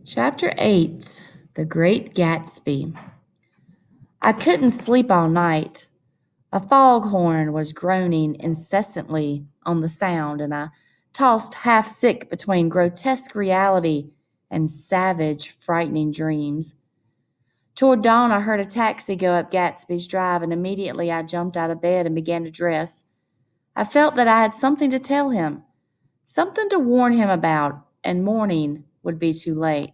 Chapter 8 The Great Gatsby. I couldn't sleep all night. A foghorn was groaning incessantly on the sound, and I tossed half sick between grotesque reality and savage, frightening dreams. Toward dawn, I heard a taxi go up Gatsby's Drive, and immediately I jumped out of bed and began to dress. I felt that I had something to tell him, something to warn him about, and morning would be too late.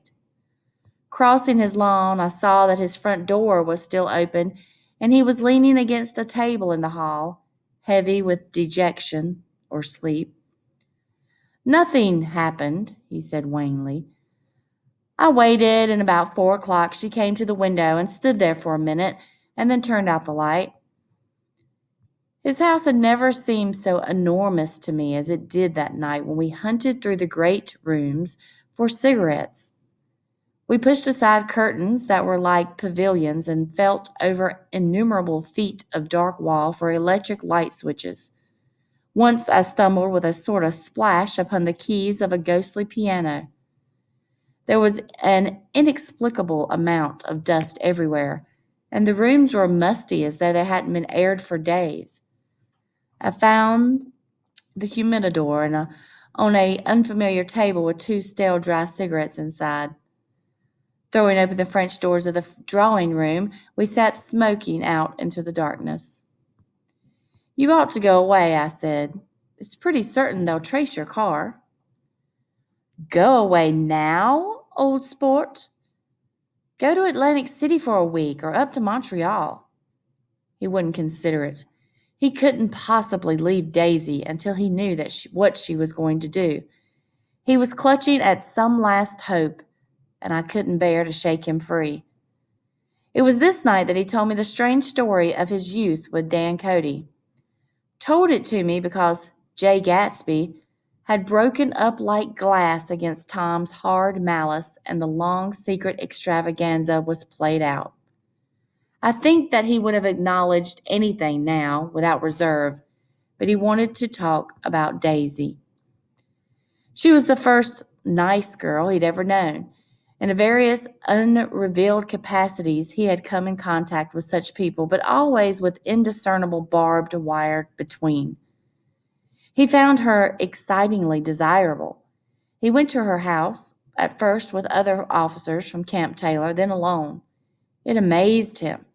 Crossing his lawn, I saw that his front door was still open, and he was leaning against a table in the hall, heavy with dejection or sleep. Nothing happened, he said wanly. I waited, and about 4 o'clock she came to the window and stood there for a minute, and then turned out the light. His house had never seemed so enormous to me as it did that night when we hunted through the great rooms for cigarettes. We pushed aside curtains that were like pavilions and felt over innumerable feet of dark wall for electric light switches. Once I stumbled with a sort of splash upon the keys of a ghostly piano. There was an inexplicable amount of dust everywhere, and the rooms were musty as though they hadn't been aired for days. I found the humidor on a unfamiliar table with two stale dry cigarettes inside. Throwing open the French doors of the drawing room, we sat smoking out into the darkness. You ought to go away, I said. It's pretty certain they'll trace your car. Go away now, old sport? Go to Atlantic City for a week or up to Montreal. He wouldn't consider it. He couldn't possibly leave Daisy until he knew what she was going to do. He was clutching at some last hope, and I couldn't bear to shake him free. It was this night that he told me the strange story of his youth with Dan Cody. Told it to me because Jay Gatsby had broken up like glass against Tom's hard malice, and the long secret extravaganza was played out. I think that he would have acknowledged anything now without reserve, but he wanted to talk about Daisy. She was the first nice girl he'd ever known. In various unrevealed capacities, he had come in contact with such people, but always with indiscernible barbed wire between. He found her excitingly desirable. He went to her house, at first with other officers from Camp Taylor, then alone. It amazed him.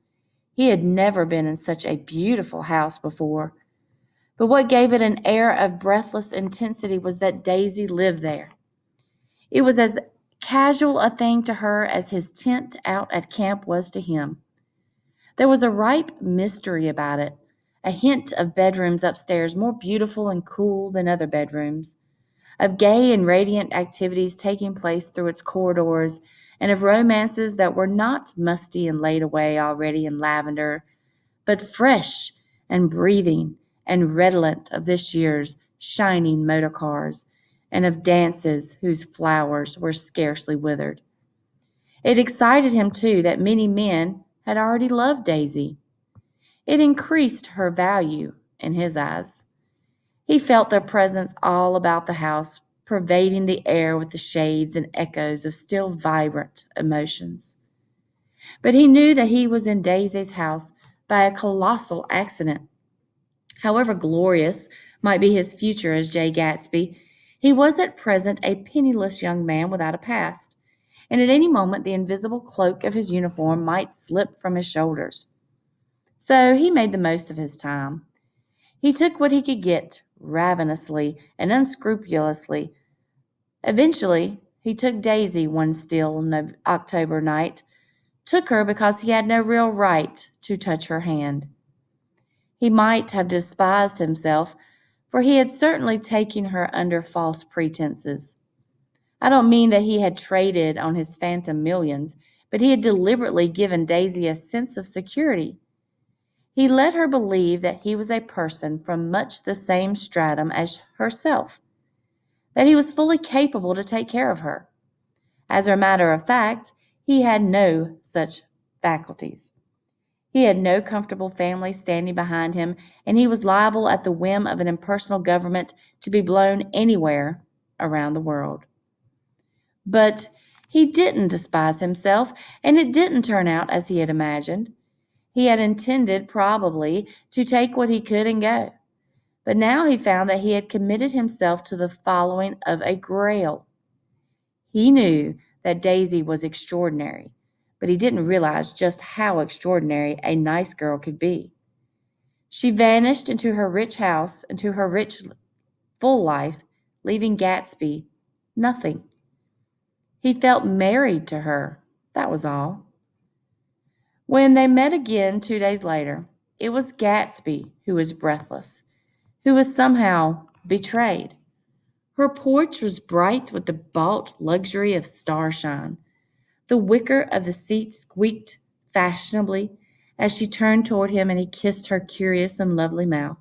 He had never been in such a beautiful house before. But what gave it an air of breathless intensity was that Daisy lived there. It was as casual a thing to her as his tent out at camp was to him. There was a ripe mystery about it, a hint of bedrooms upstairs more beautiful and cool than other bedrooms, of gay and radiant activities taking place through its corridors, and of romances that were not musty and laid away already in lavender, but fresh and breathing and redolent of this year's shining motor cars, and of dances whose flowers were scarcely withered. It excited him, too, that many men had already loved Daisy. It increased her value in his eyes. He felt their presence all about the house, pervading the air with the shades and echoes of still vibrant emotions. But he knew that he was in Daisy's house by a colossal accident. However glorious might be his future as Jay Gatsby, he was at present a penniless young man without a past, and at any moment the invisible cloak of his uniform might slip from his shoulders. So he made the most of his time. He took what he could get ravenously and unscrupulously. Eventually, he took Daisy one still October night, took her because he had no real right to touch her hand. He might have despised himself, for he had certainly taken her under false pretenses. I don't mean that he had traded on his phantom millions, but he had deliberately given Daisy a sense of security. He let her believe that he was a person from much the same stratum as herself, that he was fully capable to take care of her. As a matter of fact, he had no such faculties. He had no comfortable family standing behind him, and he was liable at the whim of an impersonal government to be blown anywhere around the world. But He didn't despise himself, and it didn't turn out as he had imagined. He had intended, probably, to take what he could and go. But now he found that he had committed himself to the following of a grail. He knew that Daisy was extraordinary, but he didn't realize just how extraordinary a nice girl could be. She vanished into her rich house, into her rich, full life, leaving Gatsby nothing. He felt married to her. That was all. When they met again 2 days later, it was Gatsby who was breathless, who was somehow betrayed. Her porch was bright with the bought luxury of starshine. The wicker of the seat squeaked fashionably as she turned toward him and he kissed her curious and lovely mouth.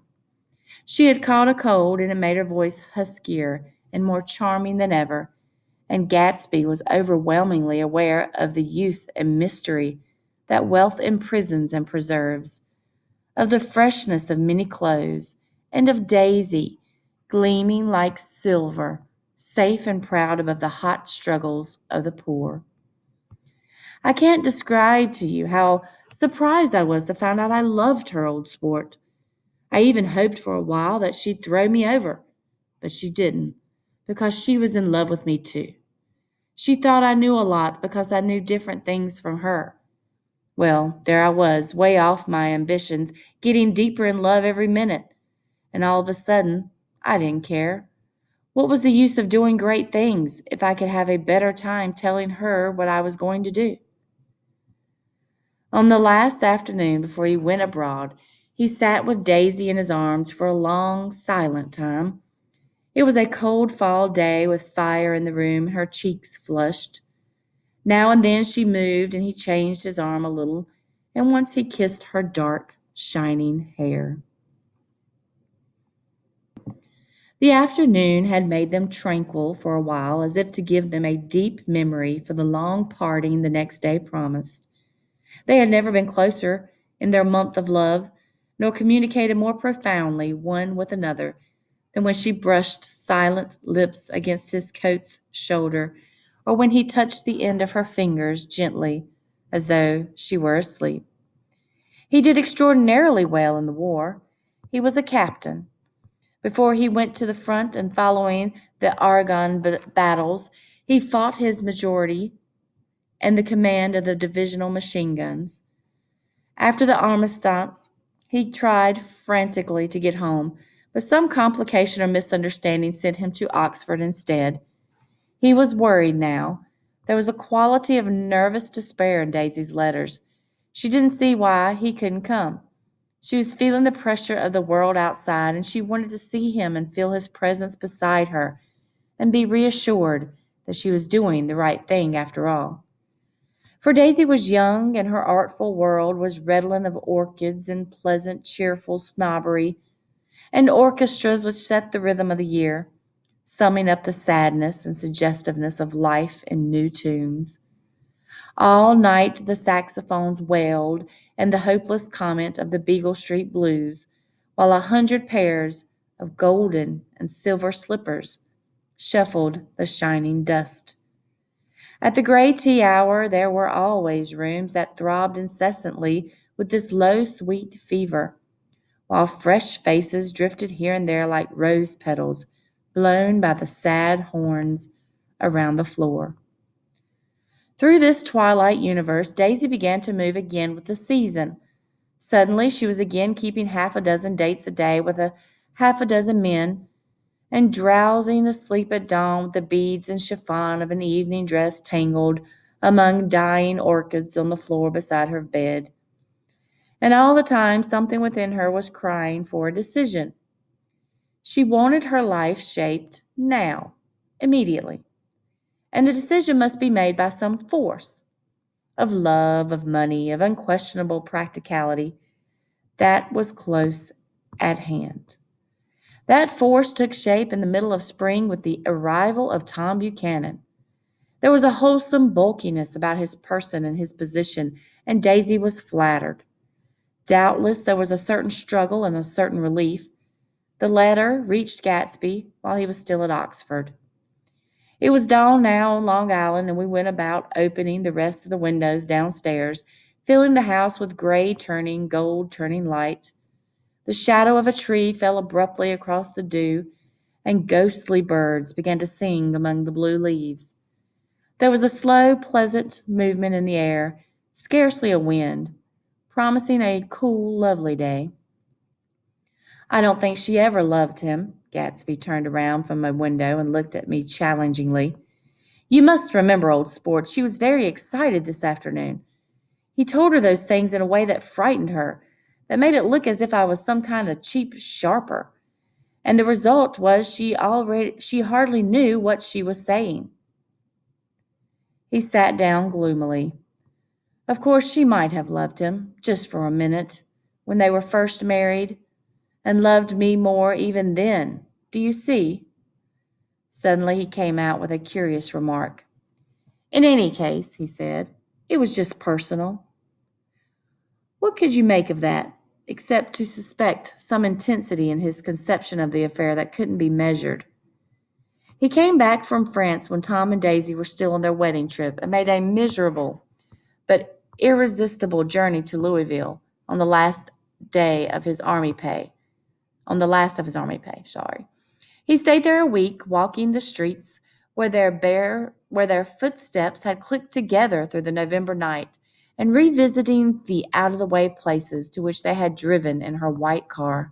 She had caught a cold and it made her voice huskier and more charming than ever, and Gatsby was overwhelmingly aware of the youth and mystery that wealth imprisons and preserves, of the freshness of many clothes, and of Daisy, gleaming like silver, safe and proud above the hot struggles of the poor. I can't describe to you how surprised I was to find out I loved her, old sport. I even hoped for a while that she'd throw me over, but she didn't, because she was in love with me too. She thought I knew a lot because I knew different things from her. Well, there I was, way off my ambitions, getting deeper in love every minute. And all of a sudden, I didn't care. What was the use of doing great things if I could have a better time telling her what I was going to do? On the last afternoon before he went abroad, he sat with Daisy in his arms for a long, silent time. It was a cold fall day with fire in the room, her cheeks flushed. Now and then she moved and he changed his arm a little, and once he kissed her dark, shining hair. The afternoon had made them tranquil for a while, as if to give them a deep memory for the long parting the next day promised. They had never been closer in their month of love, nor communicated more profoundly one with another than when she brushed silent lips against his coat's shoulder, or when he touched the end of her fingers gently, as though she were asleep. He did extraordinarily well in the war. He was a captain. Before he went to the front and following the Argonne battles, he fought his majority and the command of the divisional machine guns. After the armistice, he tried frantically to get home, but some complication or misunderstanding sent him to Oxford instead. He was worried now. There was a quality of nervous despair in Daisy's letters. She didn't see why he couldn't come. She was feeling the pressure of the world outside, and she wanted to see him and feel his presence beside her and be reassured that she was doing the right thing after all. For Daisy was young, and her artful world was redolent of orchids and pleasant, cheerful snobbery, and orchestras which set the rhythm of the year, summing up the sadness and suggestiveness of life in new tunes. All night the saxophones wailed and the hopeless comment of the Beagle Street Blues, while 100 pairs of golden and silver slippers shuffled the shining dust. At the gray tea hour, there were always rooms that throbbed incessantly with this low, sweet fever, while fresh faces drifted here and there like rose petals blown by the sad horns around the floor. Through this twilight universe, Daisy began to move again with the season. Suddenly, she was again keeping half a dozen dates a day with a half a dozen men, and drowsing asleep at dawn with the beads and chiffon of an evening dress tangled among dying orchids on the floor beside her bed. And all the time, something within her was crying for a decision. She wanted her life shaped now, immediately. And the decision must be made by some force of love, of money, of unquestionable practicality that was close at hand. That force took shape in the middle of spring with the arrival of Tom Buchanan. There was a wholesome bulkiness about his person and his position, and Daisy was flattered. Doubtless there was a certain struggle and a certain relief. The letter reached Gatsby while he was still at Oxford. It was dawn now on Long Island, and we went about opening the rest of the windows downstairs, filling the house with gray turning, gold turning light. The shadow of a tree fell abruptly across the dew, and ghostly birds began to sing among the blue leaves. There was a slow, pleasant movement in the air, scarcely a wind, promising a cool, lovely day. I don't think she ever loved him. Gatsby turned around from a window and looked at me challengingly. You must remember, old sport, she was very excited this afternoon. He told her those things in a way that frightened her, that made it look as if I was some kind of cheap sharper. And the result was she hardly knew what she was saying. He sat down gloomily. Of course she might have loved him, just for a minute, when they were first married, and loved me more even then. Do you see? Suddenly he came out with a curious remark. In any case, he said, it was just personal. What could you make of that, except to suspect some intensity in his conception of the affair that couldn't be measured? He came back from France when Tom and Daisy were still on their wedding trip and made a miserable but irresistible journey to Louisville on the last day of his army pay. On the last of his army pay, sorry. He stayed there a week, walking the streets where their footsteps had clicked together through the November night, and revisiting the out-of-the-way places to which they had driven in her white car.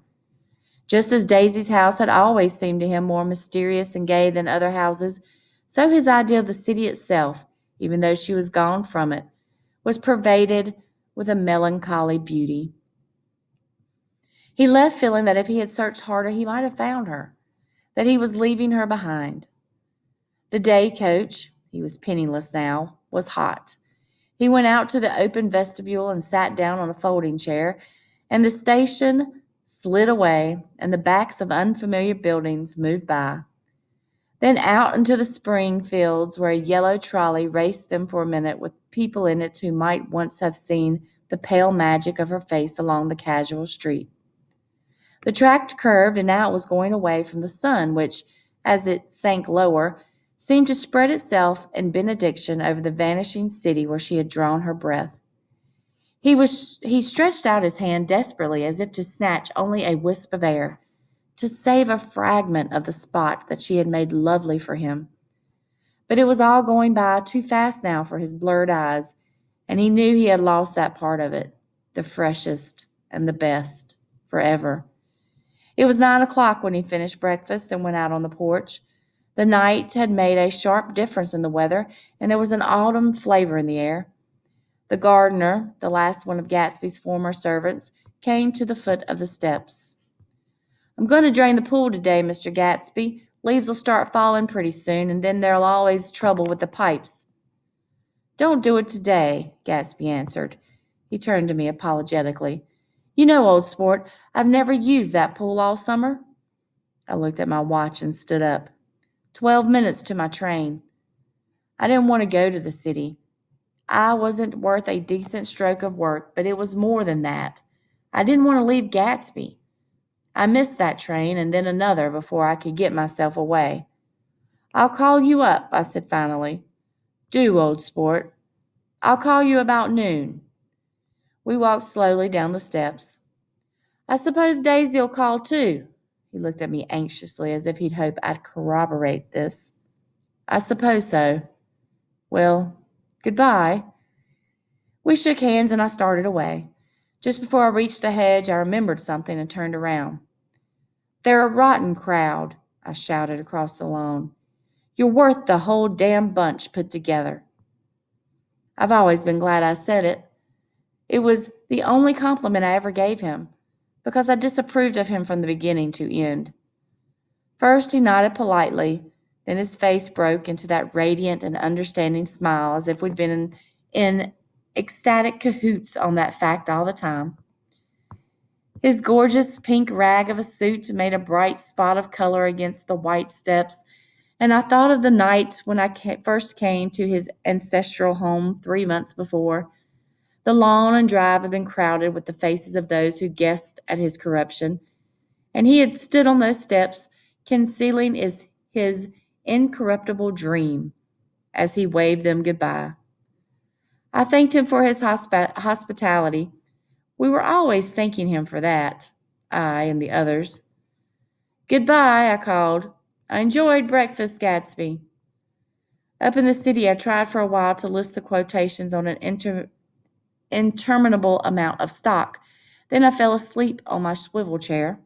Just as Daisy's house had always seemed to him more mysterious and gay than other houses, so his idea of the city itself, even though she was gone from it, was pervaded with a melancholy beauty. He left feeling that if he had searched harder, he might have found her, that he was leaving her behind. The day coach, he was penniless now, was hot. He went out to the open vestibule and sat down on a folding chair, and the station slid away, and the backs of unfamiliar buildings moved by. Then out into the spring fields where a yellow trolley raced them for a minute with people in it who might once have seen the pale magic of her face along the casual street. The track curved, and now it was going away from the sun, which, as it sank lower, seemed to spread itself in benediction over the vanishing city where she had drawn her breath. He stretched out his hand desperately as if to snatch only a wisp of air, to save a fragment of the spot that she had made lovely for him. But it was all going by too fast now for his blurred eyes, and he knew he had lost that part of it, the freshest and the best, forever. It was 9 o'clock when he finished breakfast and went out on the porch. The night had made a sharp difference in the weather, and there was an autumn flavor in the air. The gardener, the last one of Gatsby's former servants, came to the foot of the steps. I'm going to drain the pool today, Mr. Gatsby. Leaves will start falling pretty soon, and then there'll always trouble with the pipes. Don't do it today, Gatsby answered. He turned to me apologetically. You know, old sport, I've never used that pool all summer. I looked at my watch and stood up. 12 minutes to my train. I didn't want to go to the city. I wasn't worth a decent stroke of work, but it was more than that. I didn't want to leave Gatsby. I missed that train and then another before I could get myself away. I'll call you up, I said finally. Do, old sport. I'll call you about noon. We walked slowly down the steps. I suppose Daisy'll call too. He looked at me anxiously as if he'd hope I'd corroborate this. I suppose so. Well, goodbye. We shook hands and I started away. Just before I reached the hedge, I remembered something and turned around. They're a rotten crowd, I shouted across the lawn. You're worth the whole damn bunch put together. I've always been glad I said it. It was the only compliment I ever gave him, because I disapproved of him from the beginning to end. First he nodded politely, then his face broke into that radiant and understanding smile as if we'd been in ecstatic cahoots on that fact all the time. His gorgeous pink rag of a suit made a bright spot of color against the white steps, and I thought of the night when I first came to his ancestral home 3 months before. The lawn and drive had been crowded with the faces of those who guessed at his corruption, and he had stood on those steps, concealing his incorruptible dream as he waved them goodbye. I thanked him for his hospitality. We were always thanking him for that, I and the others. Goodbye, I called. I enjoyed breakfast, Gatsby. Up in the city, I tried for a while to list the quotations on an interminable amount of stock. Then I fell asleep on my swivel chair.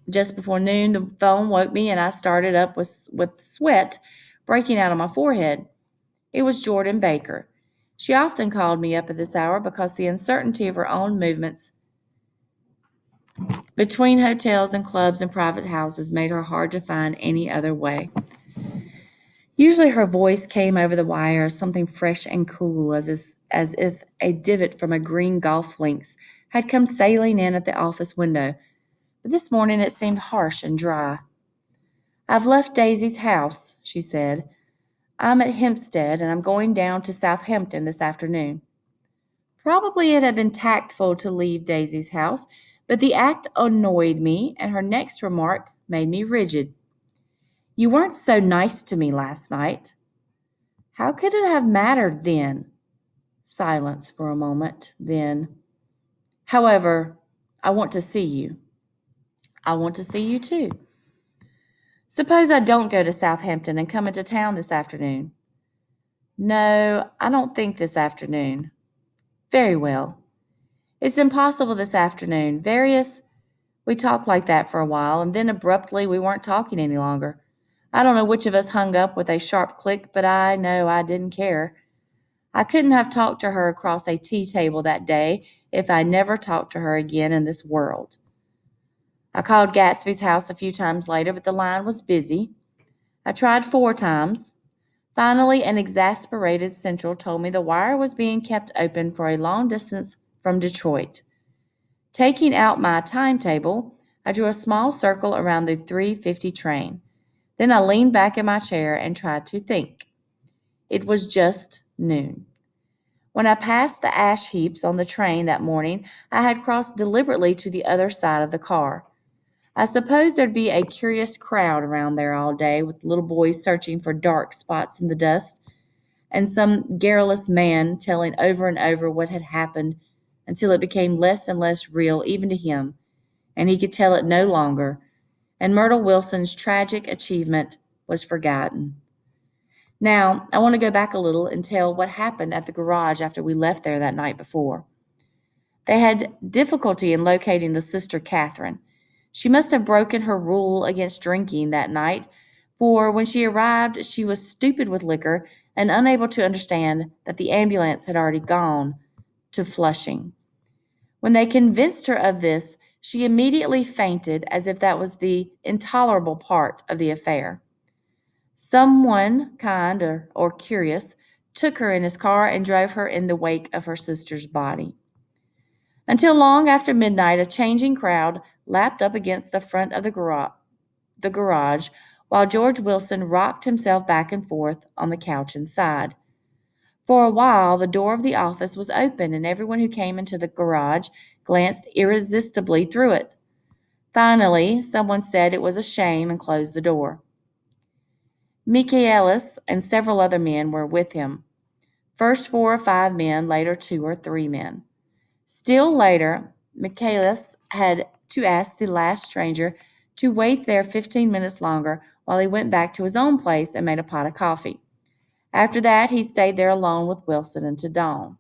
Just before noon, the phone woke me and I started up with sweat breaking out on my forehead. It was Jordan Baker. She often called me up at this hour because the uncertainty of her own movements between hotels and clubs and private houses made her hard to find any other way. Usually her voice came over the wire as something fresh and cool, as if a divot from a green golf links had come sailing in at the office window, but this morning it seemed harsh and dry. I've left Daisy's house, she said. I'm at Hempstead and I'm going down to Southampton this afternoon. Probably it had been tactful to leave Daisy's house, but the act annoyed me, and her next remark made me rigid. You weren't so nice to me last night. How could it have mattered then? Silence for a moment, then, however, I want to see you. I want to see you too. Suppose I don't go to Southampton and come into town this afternoon. No, I don't think this afternoon. Very well. It's impossible this afternoon. We talked like that for a while, and then abruptly we weren't talking any longer. I don't know which of us hung up with a sharp click, but I know I didn't care. I couldn't have talked to her across a tea table that day if I never talked to her again in this world. I called Gatsby's house a few times later, but the line was busy. I tried 4 times. Finally, an exasperated central told me the wire was being kept open for a long distance from Detroit. Taking out my timetable, I drew a small circle around the 3:50 train. Then I leaned back in my chair and tried to think. It was just noon. When I passed the ash heaps on the train that morning, I had crossed deliberately to the other side of the car. I suppose there'd be a curious crowd around there all day, with little boys searching for dark spots in the dust, and some garrulous man telling over and over what had happened until it became less and less real even to him, and he could tell it no longer, and Myrtle Wilson's tragic achievement was forgotten. Now, I want to go back a little and tell what happened at the garage after we left there that night before. They had difficulty in locating the sister Catherine. She must have broken her rule against drinking that night, for when she arrived, she was stupid with liquor and unable to understand that the ambulance had already gone to Flushing. When they convinced her of this, she immediately fainted as if that was the intolerable part of the affair. Someone kind or curious took her in his car and drove her in the wake of her sister's body. Until long after midnight, a changing crowd lapped up against the front of the garage while George Wilson rocked himself back and forth on the couch inside. For a while, the door of the office was open, and everyone who came into the garage glanced irresistibly through it. Finally, someone said it was a shame and closed the door. Michaelis and several other men were with him. First 4 or 5 men, later 2 or 3 men. Still later, Michaelis had to ask the last stranger to wait there 15 minutes longer while he went back to his own place and made a pot of coffee. After that, he stayed there alone with Wilson until dawn.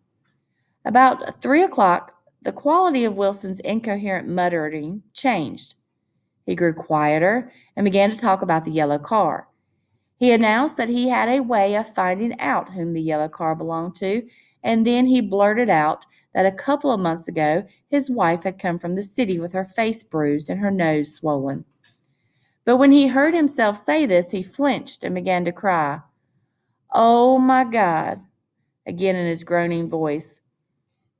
About 3 o'clock, the quality of Wilson's incoherent muttering changed. He grew quieter and began to talk about the yellow car. He announced that he had a way of finding out whom the yellow car belonged to, and then he blurted out that a couple of months ago his wife had come from the city with her face bruised and her nose swollen. But when he heard himself say this, he flinched and began to cry. "Oh, my God," again in his groaning voice.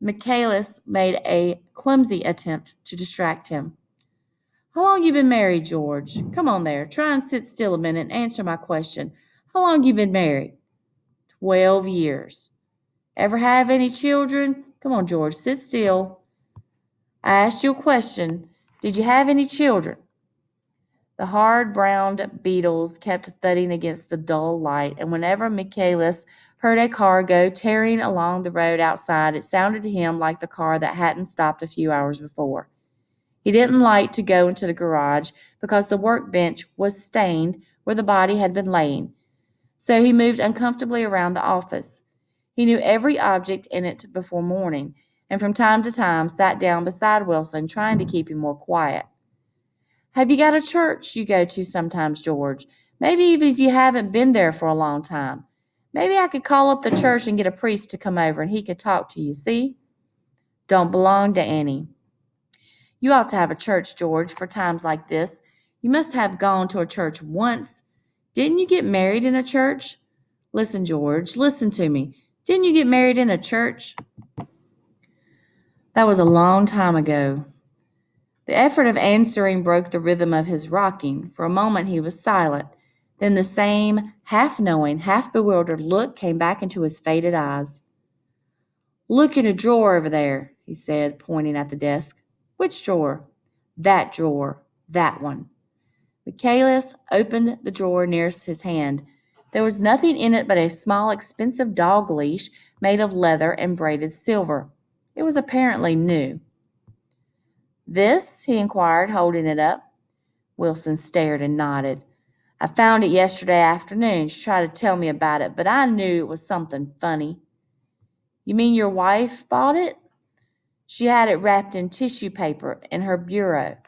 Michaelis made a clumsy attempt to distract him. "How long you been married, George? Come on there, try and sit still a minute and answer my question. How long you been married?" 12 years. "Ever have any children? Come on, George, sit still. I asked you a question. Did you have any children?" The hard brown beetles kept thudding against the dull light, and whenever Michaelis heard a car go tearing along the road outside, it sounded to him like the car that hadn't stopped a few hours before. He didn't like to go into the garage because the workbench was stained where the body had been laying, so he moved uncomfortably around the office. He knew every object in it before morning, and from time to time sat down beside Wilson, trying to keep him more quiet. Have you got a church you go to sometimes, George? Maybe even if you haven't been there for a long time. Maybe I could call up the church and get a priest to come over and he could talk to you, see? Don't belong to any. You ought to have a church, George, for times like this. You must have gone to a church once. Didn't you get married in a church? Listen, George, listen to me. Didn't you get married in a church? That was a long time ago. The effort of answering broke the rhythm of his rocking. For a moment he was silent. Then the same half knowing, half bewildered look came back into his faded eyes. Look in a drawer over there, he said, pointing at the desk. Which drawer? That drawer. That one. Michaelis opened the drawer nearest his hand. There was nothing in it but a small, expensive dog leash made of leather and braided silver. It was apparently new. This? He inquired, holding it up. Wilson stared and nodded. I found it yesterday afternoon. She tried to tell me about it, but I knew it was something funny. You mean your wife bought it? She had it wrapped in tissue paper in her bureau.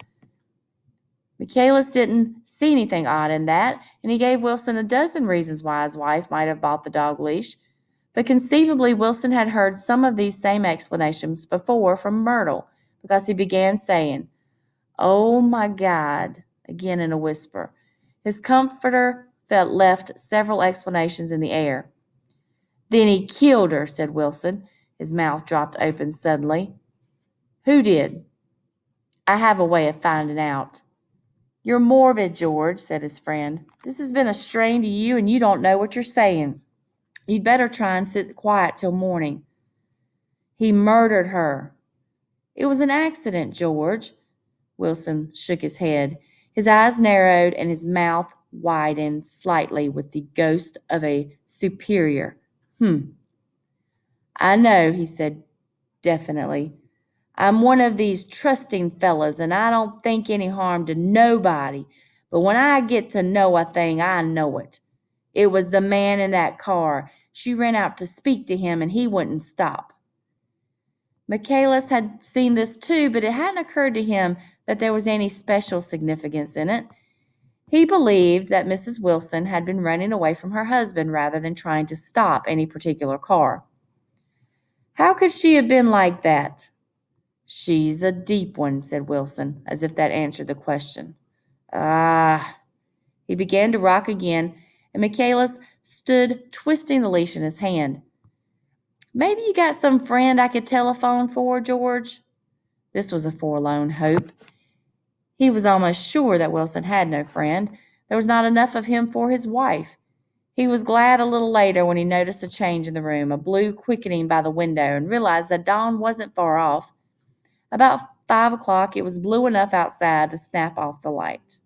Michaelis didn't see anything odd in that, and he gave Wilson a dozen reasons why his wife might have bought the dog leash. But conceivably, Wilson had heard some of these same explanations before from Myrtle, because he began saying, "Oh, my God," again in a whisper. His comforter felt left several explanations in the air. Then he killed her, said Wilson. His mouth dropped open suddenly. Who did? I have a way of finding out. You're morbid, George, said his friend. This has been a strain to you, and you don't know what you're saying. You'd better try and sit quiet till morning. He murdered her. It was an accident, George. Wilson shook his head. His eyes narrowed and his mouth widened slightly with the ghost of a superior. I know, he said definitely. I'm one of these trusting fellas, and I don't think any harm to nobody. But when I get to know a thing, I know it. It was the man in that car. She ran out to speak to him, and he wouldn't stop. Michaelis had seen this too, but it hadn't occurred to him that there was any special significance in it. He believed that Mrs. Wilson had been running away from her husband rather than trying to stop any particular car. How could she have been like that? She's a deep one, said Wilson, as if that answered the question. Ah. He began to rock again, and Michaelis stood twisting the leash in his hand. Maybe you got some friend I could telephone for, George? This was a forlorn hope. He was almost sure that Wilson had no friend. There was not enough of him for his wife. He was glad a little later when he noticed a change in the room, a blue quickening by the window, and realized that dawn wasn't far off. About 5 o'clock, it was blue enough outside to snap off the light.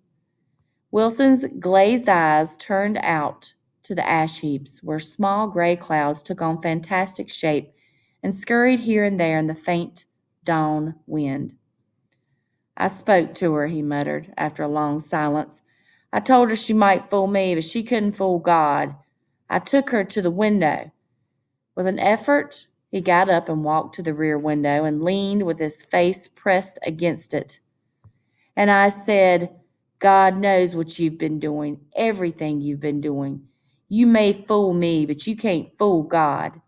Wilson's glazed eyes turned out to the ash heaps, where small gray clouds took on fantastic shape and scurried here and there in the faint dawn wind. I spoke to her, he muttered, after a long silence. I told her she might fool me, but she couldn't fool God. I took her to the window. With an effort, he got up and walked to the rear window and leaned with his face pressed against it. And I said, God knows what you've been doing, everything you've been doing. You may fool me, but you can't fool God.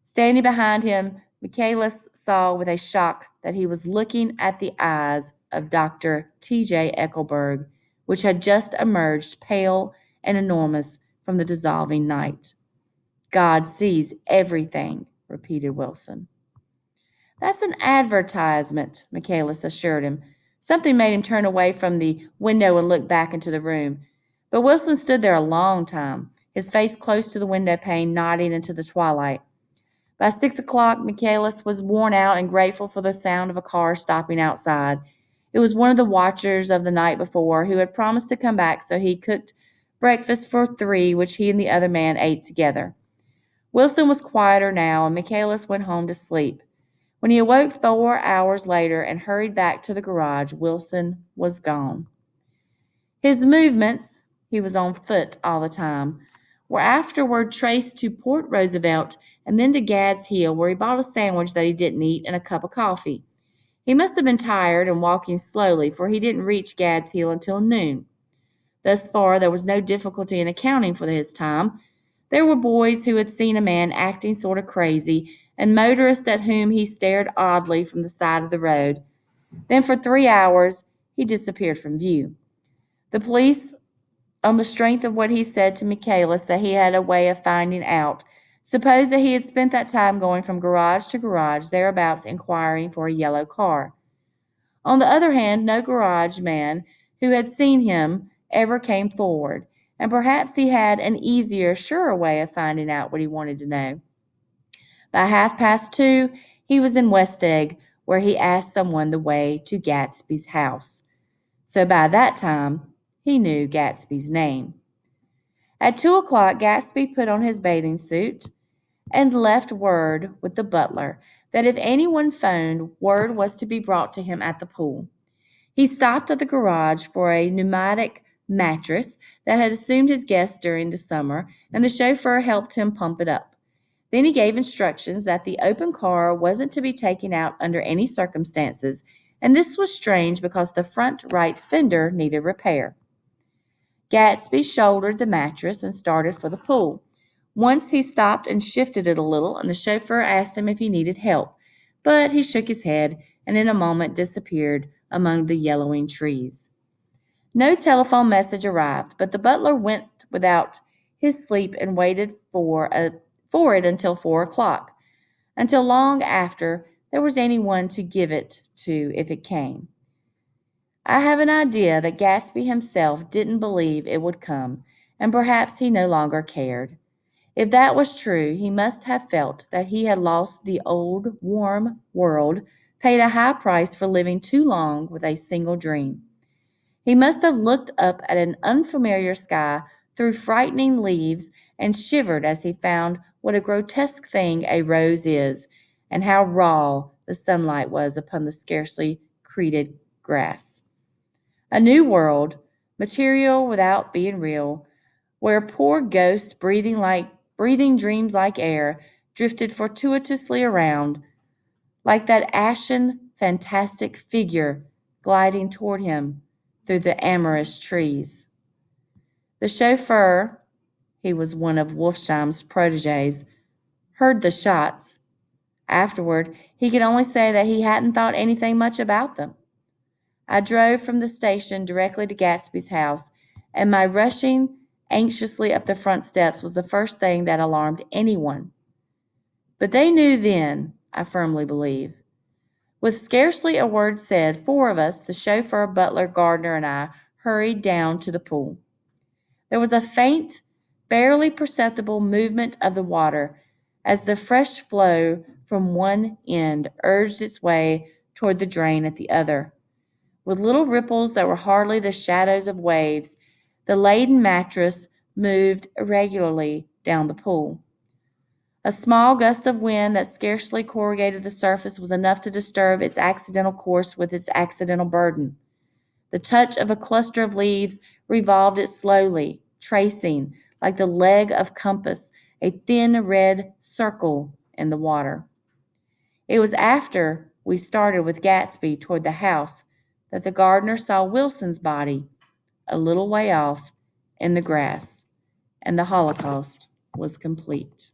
Standing behind him, Michaelis saw with a shock that he was looking at the eyes of Dr. T.J. Eckelberg, which had just emerged pale and enormous from the dissolving night. God sees everything, repeated Wilson. That's an advertisement, Michaelis assured him. Something made him turn away from the window and look back into the room. But Wilson stood there a long time, his face close to the window pane, nodding into the twilight. By 6 o'clock, Michaelis was worn out and grateful for the sound of a car stopping outside. It was one of the watchers of the night before who had promised to come back, so he cooked breakfast for three, which he and the other man ate together. Wilson was quieter now, and Michaelis went home to sleep. When he awoke 4 hours later and hurried back to the garage, Wilson was gone. His movements, he was on foot all the time, were afterward traced to Port Roosevelt and then to Gad's Hill, where he bought a sandwich that he didn't eat and a cup of coffee. He must have been tired and walking slowly, for he didn't reach Gad's Hill until noon. Thus far, there was no difficulty in accounting for his time. There were boys who had seen a man acting sort of crazy, and motorists at whom he stared oddly from the side of the road. Then, for 3 hours, he disappeared from view. The police, on the strength of what he said to Michaelis that he had a way of finding out, supposed that he had spent that time going from garage to garage thereabouts inquiring for a yellow car. On the other hand, no garage man who had seen him ever came forward, and perhaps he had an easier, surer way of finding out what he wanted to know. By 2:30, he was in West Egg, where he asked someone the way to Gatsby's house. So by that time, he knew Gatsby's name. At 2 o'clock, Gatsby put on his bathing suit and left word with the butler that if anyone phoned, word was to be brought to him at the pool. He stopped at the garage for a pneumatic mattress that had assumed his guest during the summer, and the chauffeur helped him pump it up. Then he gave instructions that the open car wasn't to be taken out under any circumstances, and this was strange because the front right fender needed repair. Gatsby shouldered the mattress and started for the pool. Once he stopped and shifted it a little, and the chauffeur asked him if he needed help, but he shook his head and in a moment disappeared among the yellowing trees. No telephone message arrived, but the butler went without his sleep and waited for it until 4 o'clock, until long after there was anyone to give it to if it came. I have an idea that Gatsby himself didn't believe it would come, and perhaps he no longer cared. If that was true, he must have felt that he had lost the old, warm world, paid a high price for living too long with a single dream. He must have looked up at an unfamiliar sky through frightening leaves and shivered as he found what a grotesque thing a rose is, and how raw the sunlight was upon the scarcely created grass. A new world, material without being real, where poor ghosts breathing dreams like air drifted fortuitously around, like that ashen, fantastic figure gliding toward him through the amorous trees. The chauffeur, he was one of Wolfsheim's proteges, heard the shots. Afterward, he could only say that he hadn't thought anything much about them. I drove from the station directly to Gatsby's house, and my rushing anxiously up the front steps was the first thing that alarmed anyone. But they knew then, I firmly believe. With scarcely a word said, four of us, the chauffeur, butler, gardener, and I, hurried down to the pool. There was a faint, barely perceptible movement of the water as the fresh flow from one end urged its way toward the drain at the other. With little ripples that were hardly the shadows of waves, the laden mattress moved irregularly down the pool. A small gust of wind that scarcely corrugated the surface was enough to disturb its accidental course with its accidental burden. The touch of a cluster of leaves revolved it slowly, tracing, like the leg of compass, a thin red circle in the water. It was after we started with Gatsby toward the house that the gardener saw Wilson's body a little way off in the grass, and the Holocaust was complete.